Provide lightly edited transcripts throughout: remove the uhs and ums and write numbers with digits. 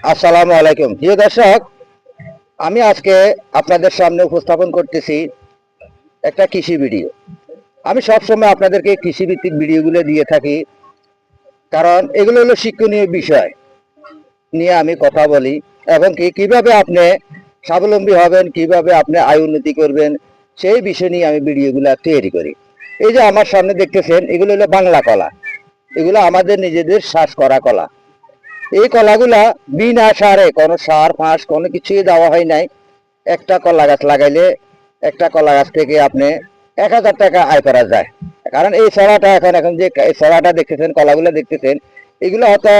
আসসালামু আলাইকুম প্রিয় দর্শক, আমি আজকে আপনাদের সামনে উপস্থাপন করতেছি একটা কৃষি ভিডিও। আমি সবসময় আপনাদেরকে কৃষিভিত্তিক ভিডিওগুলো দিয়ে থাকি, কারণ এগুলো হলো শিক্ষণীয় বিষয় নিয়ে আমি কথা বলি, এবং কিভাবে আপনি স্বাবলম্বী হবেন, কিভাবে আপনি আয় উন্নতি করবেন, সেই বিষয় নিয়ে আমি ভিডিওগুলো তৈরি করি। এই যে আমার সামনে দেখতেছেন, এগুলো হলো বাংলা কলা। এগুলো আমাদের নিজেদের চাষ করা কলা। এই কলাগুলা বিনা সারে, কোনো সার ফাঁস কোনো কিছুই দেওয়া হয় নাই। একটা কলা গাছ লাগাইলে একটা কলা গাছ থেকে আপনি 1,000 টাকা আয় করা যায়। কারণ এই ছড়াটা এখন এখন যে ছড়াটা দেখতেছেন, কলাগুলো দেখতেছেন, এগুলো হয়তো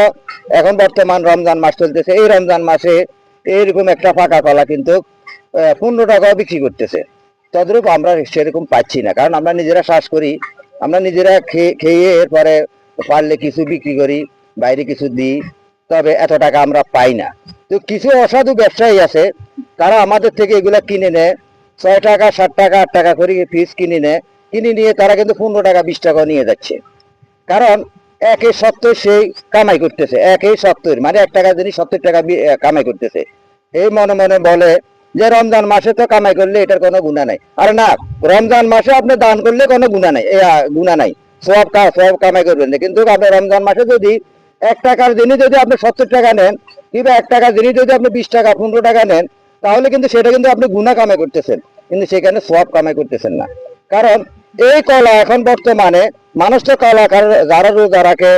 এখন বর্তমান রমজান মাস চলতেছে। এই রমজান মাসে এইরকম একটা ফাঁকা কলা কিন্তু 15 টাকাও বিক্রি করতেছে। তদ্রূপ আমরা সেরকম পাচ্ছি না, কারণ আমরা নিজেরা চাষ করি, আমরা নিজেরা খেয়ে এরপরে পারলে কিছু বিক্রি করি, বাইরে কিছু দিই, তবে এত টাকা আমরা পাই না। তো কিছু অসাধু ব্যবসায়ী আছে, তারা আমাদের থেকে এগুলা কিনে নেয়, 6 টাকা 7 টাকা 8 টাকা করে পিস কিনে নেয়। কিনে নিয়ে তারা কিন্তু 15 টাকা 20 টাকা নিয়ে যাচ্ছে। কারণ একই সত্তর সেই কামাই করতেছে, একই সত্তর মানে 1 টাকা জিনিস 70 টাকা কামাই করতেছে। এই মনে মনে বলে যে রমজান মাসে তো কামাই করলে এটার কোনো গুণা নাই। আরে না, রমজান মাসে আপনি দান করলে কোনো গুণা নাই, গুণা নাই, সব সব কামাই করবেন না। কিন্তু আপনি রমজান মাসে যদি 1 টাকার জিনিস যদি আপনি 70 টাকা নেন, কিংবা 1 টাকার জিনিস যদি আপনি 20 টাকা 15 টাকা নেন, তাহলে কিন্তু সেটা কিন্তু আপনি গুণা কামাই করতেছেন, কিন্তু সেখানে সব কামাই করতেছেন না। কারণ এই কলা এখন বর্তমানে মানুষ তো কলা যারা রোজা রাখে,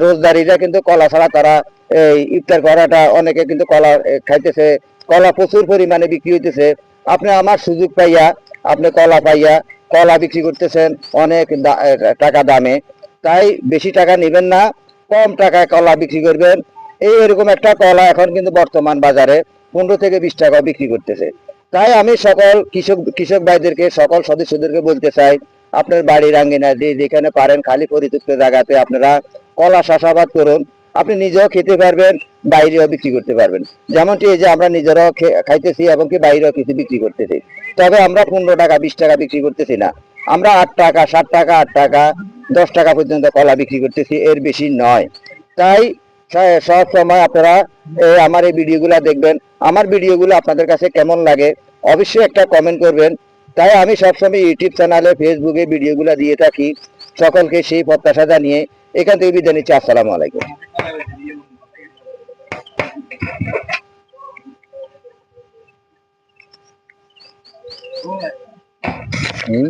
রোজদারিরা কিন্তু কলা ছাড়া তারা এই ইফতার করাটা, অনেকে কিন্তু কলা খাইতেছে। কলা প্রচুর পরিমাণে বিক্রি হইতেছে। আপনি আমার সুযোগ পাইয়া, আপনি কলা পাইয়া কলা বিক্রি করতেছেন অনেক টাকা দামে। তাই বেশি টাকা নেবেন না, কম টাকায় কলা বিক্রি করবেন। এরকম একটা কলা এখন কিন্তু বর্তমান বাজারে 15 থেকে 20 টাকা বিক্রি করতেছে। তাই আমি সকল কৃষক ভাইদেরকে, সকল সদস্যদেরকে বলতে চাই, আপনার বাড়ির আঙ্গিনা যেখানে পারেন খালি পরিত্যক্ত জায়গাতে আপনারা কলা চাষাবাদ করুন। আপনি নিজেও খেতে পারবেন, বাইরেও বিক্রি করতে পারবেন। যেমনটি এই যে আমরা নিজেরাও খাইতেছি এবং কি বাইরেও কিছু বিক্রি করতেছি। তবে আমরা 15 টাকা 20 টাকা বিক্রি করতেছি না, আমরা 8 টাকা 7 টাকা 8 টাকা 10 টাকা পর্যন্ত কলা বিক্রি করতেছি, এর বেশি নয়। তাই সব সময় আপনারা আমার এই ভিডিওগুলো দেখবেন। আমার ভিডিওগুলো আপনাদের কাছে কেমন লাগে অবশ্যই একটা কমেন্ট করবেন। তাই আমি সবসময় ইউটিউব চ্যানেলে, ফেসবুকে ভিডিওগুলো দিয়ে থাকি। সকলকে সেই প্রত্যাশা জানিয়ে এখান থেকে বিদায় নিচ্ছি। আসসালামু আলাইকুম। হুম।